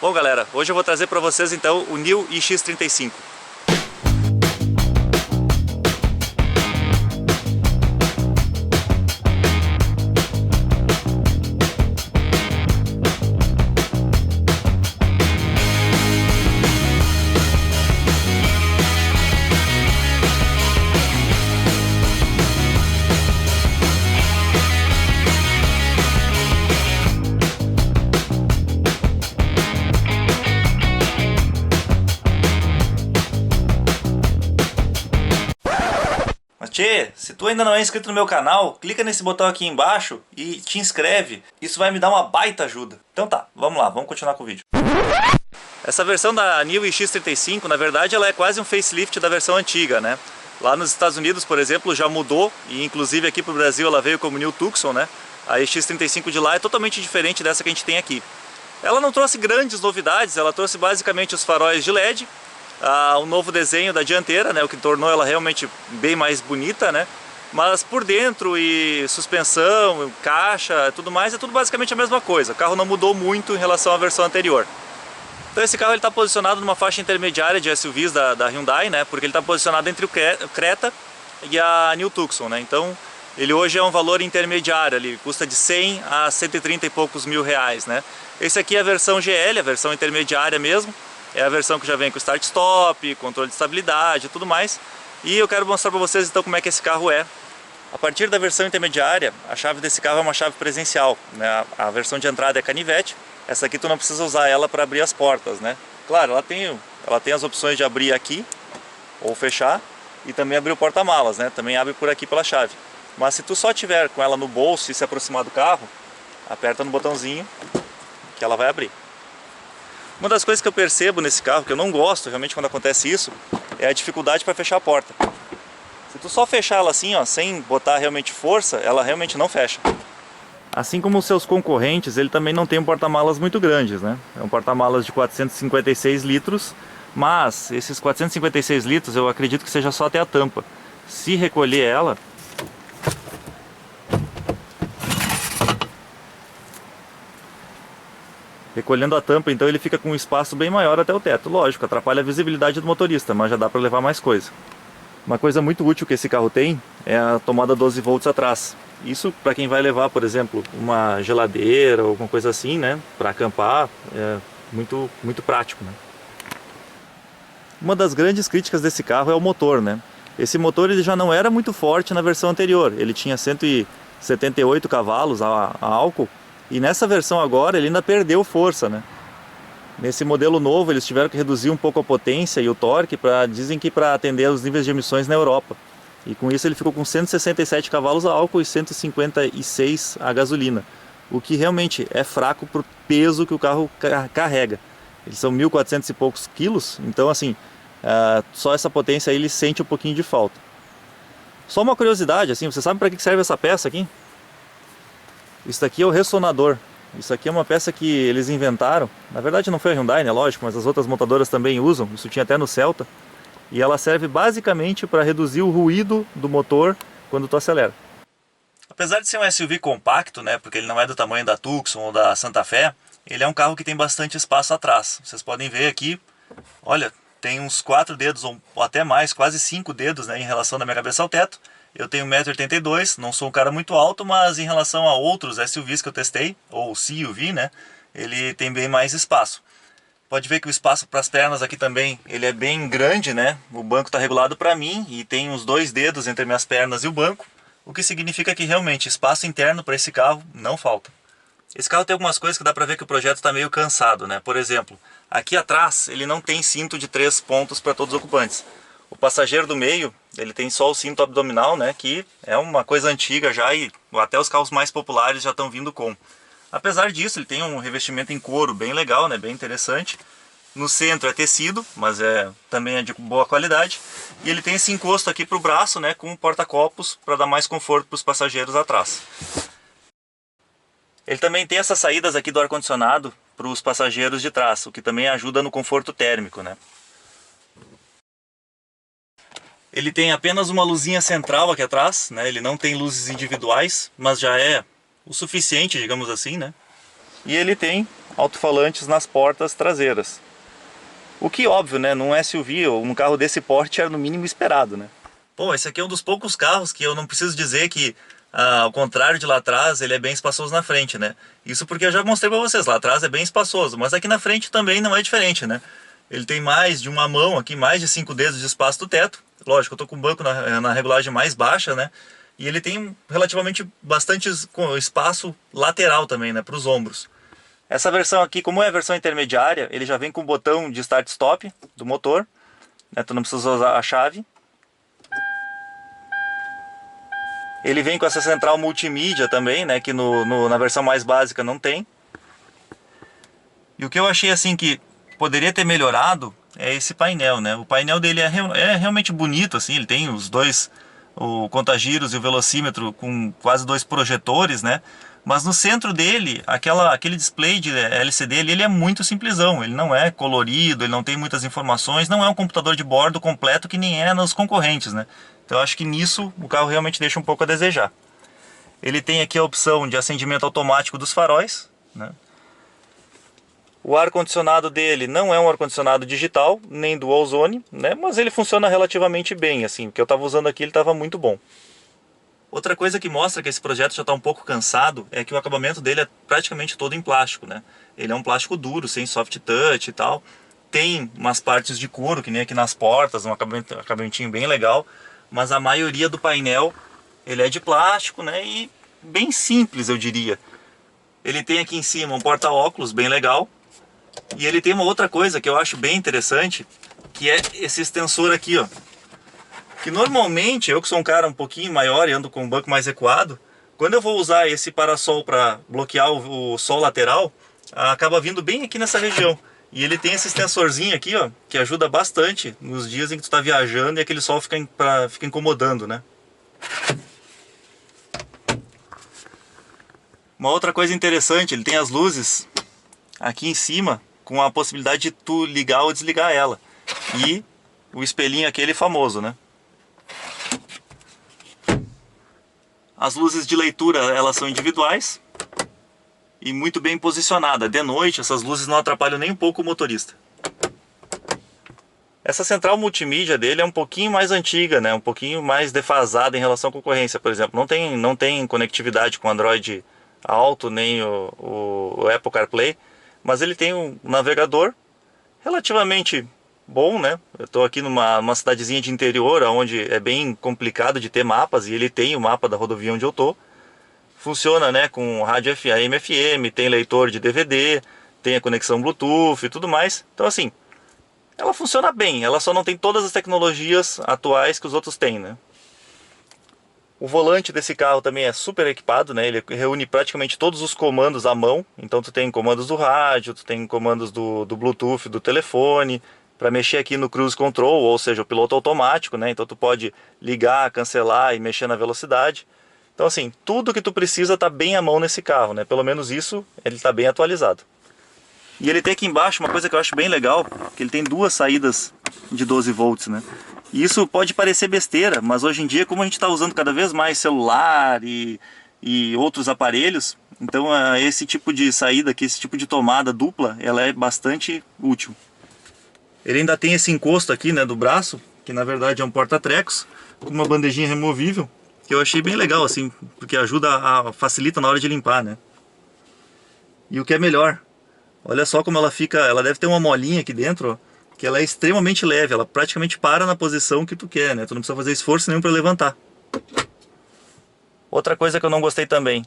Bom galera, hoje eu vou trazer para vocês então o New iX35. Tchê, se tu ainda não é inscrito no meu canal, clica nesse botão aqui embaixo e te inscreve. Isso vai me dar uma baita ajuda. Então tá, vamos lá, vamos continuar com o vídeo. Essa versão da New iX35, na verdade, ela é quase um facelift da versão antiga, né? Lá nos Estados Unidos, por exemplo, já mudou, e inclusive aqui pro Brasil ela veio como New Tucson, né? A iX35 de lá é totalmente diferente dessa que a gente tem aqui. Ela não trouxe grandes novidades, ela trouxe basicamente os faróis de LED, um novo desenho da dianteira, né, o que tornou ela realmente bem mais bonita, né? Mas por dentro e suspensão, caixa, tudo mais, é tudo basicamente a mesma coisa. O carro não mudou muito em relação à versão anterior. Então esse carro está posicionado numa faixa intermediária de SUVs da Hyundai, né? Porque ele está posicionado entre o Creta e a New Tucson, né? Então ele hoje é um valor intermediário, ele custa de 100 a 130 e poucos mil reais, né? Esse aqui é a versão GL, a versão intermediária mesmo. É a versão que já vem com start-stop, controle de estabilidade e tudo mais. E eu quero mostrar para vocês então como é que esse carro é. A partir da versão intermediária, a chave desse carro é uma chave presencial, né? A versão de entrada é canivete. Essa aqui tu não precisa usar ela para abrir as portas, né? Claro, ela tem as opções de abrir aqui ou fechar e também abrir o porta-malas, né? Também abre por aqui pela chave. Mas se tu só tiver com ela no bolso e se aproximar do carro, aperta no botãozinho que ela vai abrir. Uma das coisas que eu percebo nesse carro, que eu não gosto realmente quando acontece isso, é a dificuldade para fechar a porta. Se tu só fechar ela assim, ó, sem botar realmente força, ela realmente não fecha. Assim como os seus concorrentes, ele também não tem um porta-malas muito grandes, né? É um porta-malas de 456 litros, mas esses 456 litros eu acredito que seja só até a tampa. Se recolher ela, recolhendo a tampa, então ele fica com um espaço bem maior até o teto. Lógico, atrapalha a visibilidade do motorista, mas já dá para levar mais coisa. Uma coisa muito útil que esse carro tem é a tomada 12 volts atrás. Isso para quem vai levar, por exemplo, uma geladeira ou alguma coisa assim, né, para acampar, é muito prático, né? Uma das grandes críticas desse carro é o motor, né? Esse motor ele já não era muito forte na versão anterior. Ele tinha 178 cavalos a álcool. E nessa versão agora ele ainda perdeu força, né? Nesse modelo novo eles tiveram que reduzir um pouco a potência e o torque, dizem que para atender aos níveis de emissões na Europa. E com isso ele ficou com 167 cavalos a álcool e 156 a gasolina. O que realmente é fraco para o peso que o carro carrega. Eles são 1.400 e poucos quilos, então assim, só essa potência aí ele sente um pouquinho de falta. Só uma curiosidade, assim, você sabe para que serve essa peça aqui? Isso daqui é o ressonador. Isso aqui é uma peça que eles inventaram. Na verdade não foi a Hyundai, né? Lógico, mas as outras montadoras também usam. Isso tinha até no Celta. E ela serve basicamente para reduzir o ruído do motor quando tu acelera. Apesar de ser um SUV compacto, né? Porque ele não é do tamanho da Tucson ou da Santa Fe, ele é um carro que tem bastante espaço atrás. Vocês podem ver aqui, olha, tem uns 4 dedos ou até mais, quase 5 dedos, né, em relação da minha cabeça ao teto. Eu tenho 1,82 m, não sou um cara muito alto, mas em relação a outros SUVs que eu testei, ou CUV, né, ele tem bem mais espaço. Pode ver que o espaço para as pernas aqui também, ele é bem grande, né? O banco está regulado para mim e tem uns 2 dedos entre minhas pernas e o banco, o que significa que realmente espaço interno para esse carro não falta. Esse carro tem algumas coisas que dá para ver que o projeto está meio cansado, né? Por exemplo, aqui atrás ele não tem cinto de 3 pontos para todos os ocupantes. O passageiro do meio, ele tem só o cinto abdominal, né, que é uma coisa antiga já e até os carros mais populares já estão vindo com. Apesar disso, ele tem um revestimento em couro bem legal, né, bem interessante. No centro é tecido, mas também é de boa qualidade. E ele tem esse encosto aqui para o braço, né, com um porta-copos para dar mais conforto para os passageiros atrás. Ele também tem essas saídas aqui do ar-condicionado para os passageiros de trás, o que também ajuda no conforto térmico, né. Ele tem apenas uma luzinha central aqui atrás, né? Ele não tem luzes individuais, mas já é o suficiente, digamos assim, né? E ele tem alto-falantes nas portas traseiras. O que, óbvio, né, num SUV ou um carro desse porte era no mínimo esperado, né? Pô, esse aqui é um dos poucos carros que eu não preciso dizer que, ao contrário de lá atrás, ele é bem espaçoso na frente, né? Isso porque eu já mostrei pra vocês, lá atrás é bem espaçoso, mas aqui na frente também não é diferente, né? Ele tem mais de uma mão aqui, mais de 5 dedos de espaço do teto. Lógico, eu tô com o banco na regulagem mais baixa, né? E ele tem relativamente bastante espaço lateral também, né, para os ombros. Essa versão aqui, como é a versão intermediária, ele já vem com o botão de start-stop do motor, né, tu não precisa usar a chave. Ele vem com essa central multimídia também, né, que na versão mais básica não tem. E o que eu achei assim que poderia ter melhorado é esse painel, né? O painel dele é realmente bonito, assim, ele tem os dois, o contagiros e o velocímetro com quase 2 projetores, né? Mas no centro dele, aquele display de LCD ele é muito simplesão, ele não é colorido, ele não tem muitas informações, não é um computador de bordo completo que nem é nos concorrentes, né? Então eu acho que nisso o carro realmente deixa um pouco a desejar. Ele tem aqui a opção de acendimento automático dos faróis, né? O ar-condicionado dele não é um ar-condicionado digital, nem dual zone, né? Mas ele funciona relativamente bem, assim, o que eu estava usando aqui ele estava muito bom. Outra coisa que mostra que esse projeto já está um pouco cansado é que o acabamento dele é praticamente todo em plástico, né? Ele é um plástico duro, sem soft touch e tal. Tem umas partes de couro, que nem aqui nas portas, um acabamentinho bem legal. Mas a maioria do painel ele é de plástico, né? E bem simples, eu diria. Ele tem aqui em cima um porta-óculos bem legal. E ele tem uma outra coisa que eu acho bem interessante, que é esse extensor aqui, ó. Que normalmente, eu que sou um cara um pouquinho maior e ando com um banco mais recuado, quando eu vou usar esse parasol para bloquear o sol lateral, acaba vindo bem aqui nessa região. E ele tem esse extensorzinho aqui, ó, que ajuda bastante nos dias em que tu está viajando e aquele sol fica incomodando, né? Uma outra coisa interessante, ele tem as luzes aqui em cima com a possibilidade de tu ligar ou desligar ela. E o espelhinho aquele famoso, né? As luzes de leitura, elas são individuais e muito bem posicionadas. De noite, essas luzes não atrapalham nem um pouco o motorista. Essa central multimídia dele é um pouquinho mais antiga, né? Um pouquinho mais defasada em relação à concorrência, por exemplo. Não tem conectividade com Android Auto, nem o Apple CarPlay, mas ele tem um navegador relativamente bom, né? Eu estou aqui numa cidadezinha de interior, onde é bem complicado de ter mapas, e ele tem o mapa da rodovia onde eu estou. Funciona, né, com rádio AM, FM, tem leitor de DVD, tem a conexão Bluetooth e tudo mais. Então assim, ela funciona bem, ela só não tem todas as tecnologias atuais que os outros têm, né? O volante desse carro também é super equipado, né? Ele reúne praticamente todos os comandos à mão. Então tu tem comandos do rádio, tu tem comandos do Bluetooth, do telefone, para mexer aqui no Cruise Control, ou seja, o piloto automático, né? Então tu pode ligar, cancelar e mexer na velocidade. Então assim, tudo que tu precisa está bem à mão nesse carro, né? Pelo menos isso, ele está bem atualizado. E ele tem aqui embaixo uma coisa que eu acho bem legal, que ele tem 2 saídas de 12 volts, né? E isso pode parecer besteira, mas hoje em dia, como a gente está usando cada vez mais celular e outros aparelhos, então esse tipo de saída aqui, esse tipo de tomada dupla, ela é bastante útil. Ele ainda tem esse encosto aqui, né, do braço, que na verdade é um porta-trecos, com uma bandejinha removível, que eu achei bem legal, assim, porque facilita na hora de limpar, né? E o que é melhor, olha só como ela fica, ela deve ter uma molinha aqui dentro, ó, que ela é extremamente leve, ela praticamente para na posição que tu quer, né? Tu não precisa fazer esforço nenhum para levantar. Outra coisa que eu não gostei também,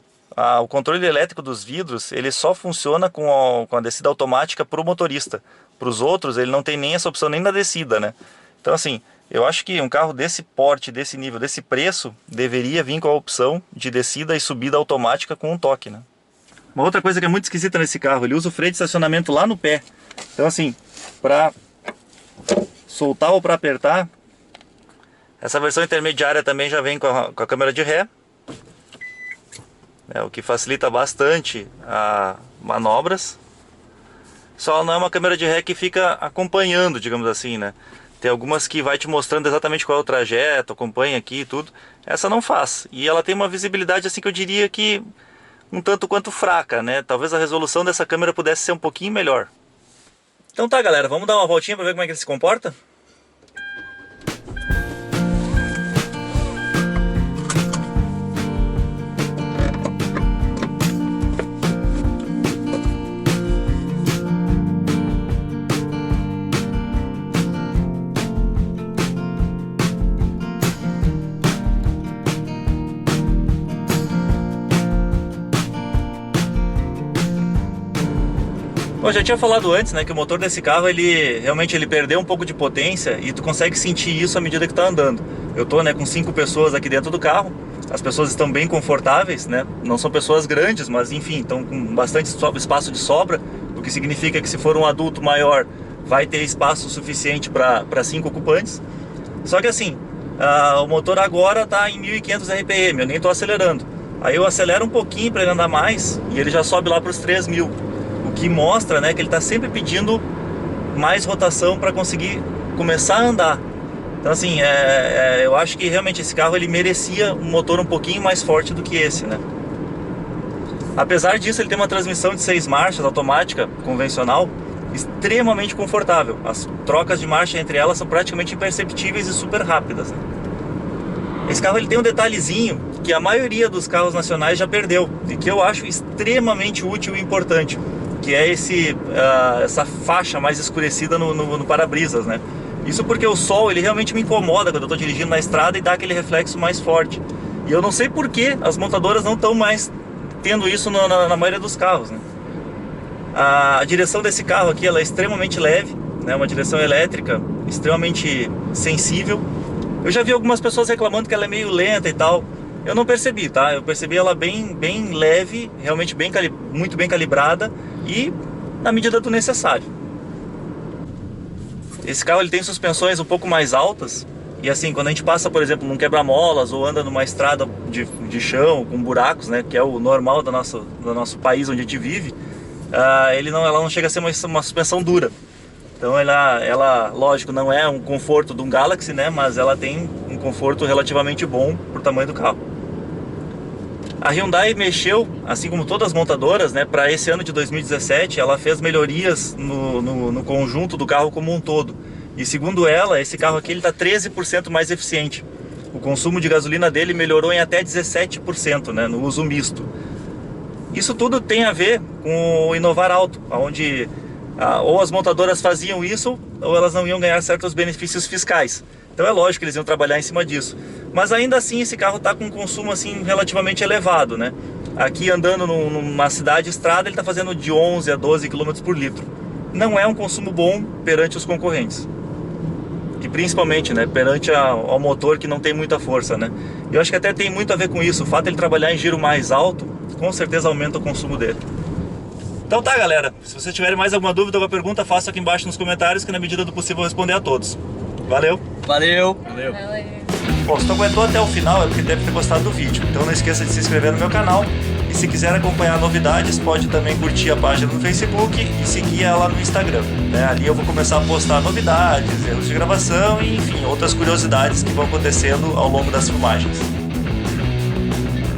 o controle elétrico dos vidros, ele só funciona com a descida automática para o motorista. Para os outros, ele não tem nem essa opção nem da descida, né? Então assim, eu acho que um carro desse porte, desse nível, desse preço, deveria vir com a opção de descida e subida automática com um toque, né? Uma outra coisa que é muito esquisita nesse carro, ele usa o freio de estacionamento lá no pé. Então assim, para soltar ou para apertar, essa versão intermediária também já vem com a câmera de ré, o que facilita bastante as manobras. Só não é uma câmera de ré que fica acompanhando, digamos assim, né? Tem algumas que vai te mostrando exatamente qual é o trajeto, acompanha aqui e tudo. Essa não faz. E ela tem uma visibilidade assim que eu diria que um tanto quanto fraca, né? Talvez a resolução dessa câmera pudesse ser um pouquinho melhor. Então tá, galera, vamos dar uma voltinha para ver como é que ele se comporta? Bom, eu já tinha falado antes, né, que o motor desse carro, ele realmente perdeu um pouco de potência e tu consegue sentir isso à medida que tá andando. Eu tô, né, com 5 pessoas aqui dentro do carro, as pessoas estão bem confortáveis, né, não são pessoas grandes, mas enfim, estão com bastante espaço de sobra, o que significa que se for um adulto maior, vai ter espaço suficiente para 5 ocupantes. Só que assim, o motor agora tá em 1500 RPM, eu nem tô acelerando. Aí eu acelero um pouquinho para ele andar mais e ele já sobe lá para os 3000. O que mostra, né, que ele está sempre pedindo mais rotação para conseguir começar a andar. Então assim, eu acho que realmente esse carro ele merecia um motor um pouquinho mais forte do que esse, né? Apesar disso, ele tem uma transmissão de 6 marchas automática, convencional, extremamente confortável. As trocas de marcha entre elas são praticamente imperceptíveis e super rápidas, né? Esse carro ele tem um detalhezinho que a maioria dos carros nacionais já perdeu e que eu acho extremamente útil e importante, que é essa faixa mais escurecida no para-brisas, né? Isso porque o sol ele realmente me incomoda quando eu estou dirigindo na estrada e dá aquele reflexo mais forte. E eu não sei por que as montadoras não estão mais tendo isso na maioria dos carros, né? A direção desse carro aqui ela é extremamente leve, né? Uma direção elétrica extremamente sensível. Eu já vi algumas pessoas reclamando que ela é meio lenta e tal. Eu não percebi, tá? Eu percebi ela bem leve, realmente muito bem calibrada e na medida do necessário. Esse carro ele tem suspensões um pouco mais altas e assim, quando a gente passa, por exemplo, num quebra-molas ou anda numa estrada de chão com buracos, né, que é o normal do nosso país onde a gente vive, ela não chega a ser uma suspensão dura. Então ela, lógico, não é um conforto de um Galaxy, né, mas ela tem um conforto relativamente bom pro tamanho do carro. A Hyundai mexeu, assim como todas as montadoras, né, para esse ano de 2017, ela fez melhorias no conjunto do carro como um todo. E segundo ela, esse carro aqui está 13% mais eficiente. O consumo de gasolina dele melhorou em até 17%, né, no uso misto. Isso tudo tem a ver com o Inovar Alto, onde ou as montadoras faziam isso, ou elas não iam ganhar certos benefícios fiscais. Então é lógico que eles iam trabalhar em cima disso. Mas ainda assim esse carro está com um consumo assim, relativamente elevado, né? Aqui andando numa cidade estrada, ele está fazendo de 11 a 12 km por litro. Não é um consumo bom perante os concorrentes. E principalmente, né, perante ao motor que não tem muita força, né? Eu acho que até tem muito a ver com isso. O fato de ele trabalhar em giro mais alto, com certeza aumenta o consumo dele. Então tá, galera. Se vocês tiverem mais alguma dúvida ou pergunta, faça aqui embaixo nos comentários que na medida do possível eu vou responder a todos. Valeu! Valeu! Bom, se tu aguentou até o final é porque deve ter gostado do vídeo. Então não esqueça de se inscrever no meu canal. E se quiser acompanhar novidades, pode também curtir a página no Facebook e seguir ela no Instagram, né? Ali eu vou começar a postar novidades, erros de gravação e enfim, outras curiosidades que vão acontecendo ao longo das filmagens.